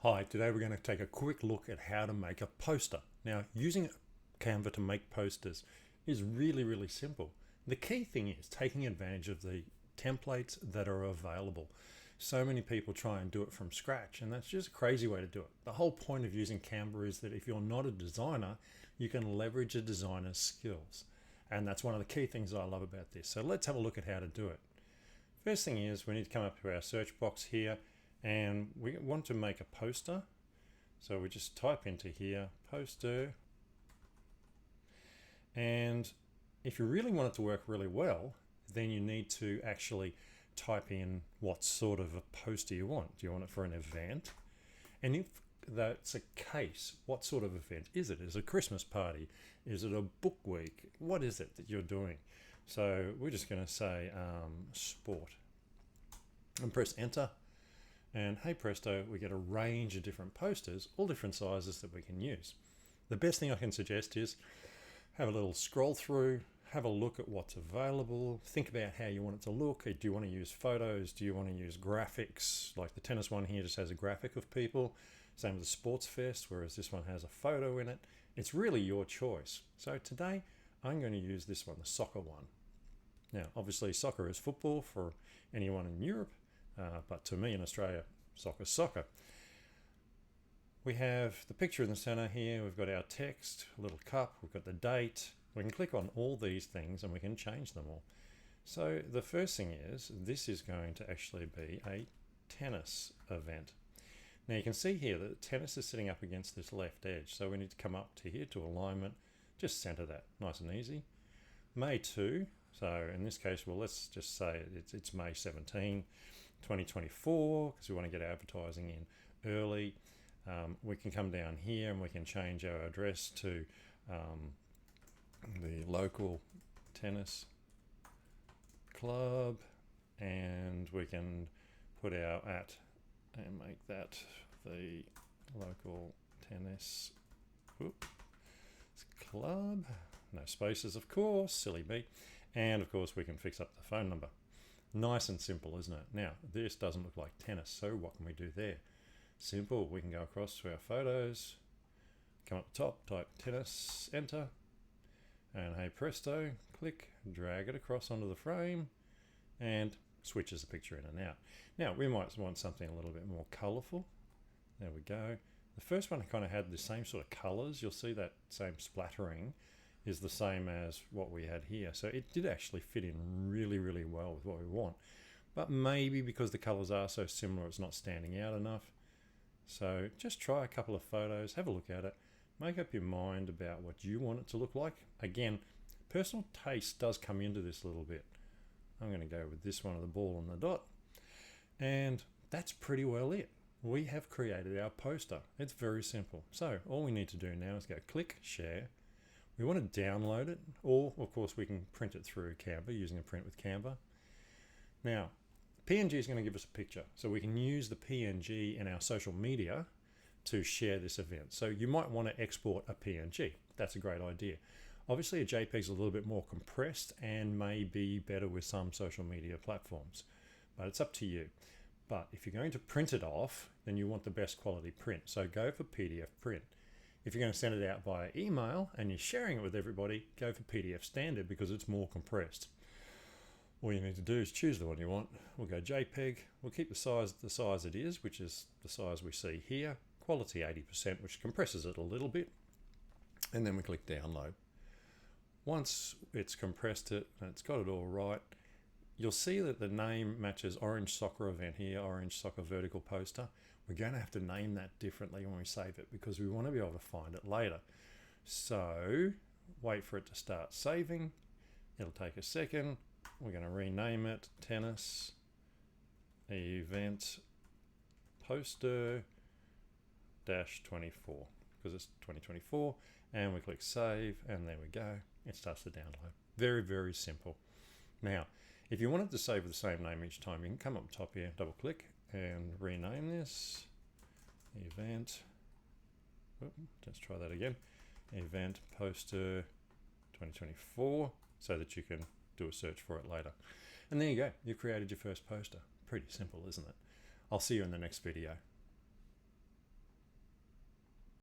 Hi, today we're going to take a quick look at how to make a poster. Now, using Canva to make posters is really simple. The key thing is taking advantage of the templates that are available. So many people try and do it from scratch, and that's just a crazy way to do it. The whole point of using Canva is that if you're not a designer, you can leverage a designer's skills. And that's one of the key things I love about this. So let's have a look at how to do it. First thing is we need to come up to our search box here, and we want to make a poster. So we just type into here, poster. And if you really want it to work really well, then you need to actually type in what sort of a poster you want. Do you want it for an event? And if that's a case, what sort of event is it? Is it a Christmas party? Is it a book week? What is it that you're doing? So we're just going to say sport and press enter. And hey presto, we get a range of different posters, all different sizes that we can use. The best thing I can suggest is have a little scroll through, have a look at what's available, think about how you want it to look. Do you want to use photos? Do you want to use graphics? Like the tennis one here just has a graphic of people. Same with the sports fest, whereas this one has a photo in it. It's really your choice. So today I'm going to use this one, the soccer one. Now, obviously soccer is football for anyone in Europe. But to me in Australia, soccer's soccer. We have the picture in the center here. We've got our text, a little cup. We've got the date. We can click on all these things and we can change them all. So the first thing is, this is going to actually be a tennis event. Now you can see here that tennis is sitting up against this left edge. So we need to come up to here to alignment, just center that, nice and easy. May 2. So in this case, well, let's just say it's May 17, 2024, because we want to get advertising in early. We can come down here and we can change our address to the local tennis club, and we can put our @ and make that the local tennis club. No spaces, of course, silly me. And of course we can fix up the phone number. Nice and simple, isn't it? Now, this doesn't look like tennis, so what can we do there? Simple, we can go across to our photos, come up the top, type tennis, enter, and hey presto, click, drag it across onto the frame, and switches the picture in and out. Now, we might want something a little bit more colorful. There we go. The first one kind of had the same sort of colors. You'll see that same splattering is the same as what we had here. So it did actually fit in really well with what we want. But maybe because the colors are so similar, it's not standing out enough. So just try a couple of photos, have a look at it, make up your mind about what you want it to look like. Again, personal taste does come into this a little bit. I'm going to go with this one of the ball and the dot. And that's pretty well it. We have created our poster. It's very simple. So all we need to do now is go click, share. We want to download it, or of course we can print it through Canva using a print with Canva. Now, PNG is going to give us a picture, so we can use the PNG in our social media to share this event. So you might want to export a PNG. That's a great idea. Obviously a JPEG is a little bit more compressed and may be better with some social media platforms, but it's up to you. But if you're going to print it off, then you want the best quality print. So go for PDF print. If you're going to send it out via email and you're sharing it with everybody, go for PDF standard because it's more compressed. All you need to do is choose the one you want. We'll go JPEG. We'll keep the size it is, which is the size we see here. Quality 80%, which compresses it a little bit. And then we click download. Once it's compressed it and it's got it all right, you'll see that the name matches Orange Soccer Event here, Orange Soccer Vertical Poster. We're going to have to name that differently when we save it because we want to be able to find it later. So wait for it to start saving. It'll take a second. We're going to rename it Tennis Event Poster -24 because it's 2024, and we click save, and there we go. It starts to download. Very simple. Now, if you wanted to save with the same name each time, you can come up top here, double click, and rename this event. Let's try that again. Event Poster 2024, so that you can do a search for it later. And there you go. You've created your first poster. Pretty simple, isn't it? I'll see you in the next video.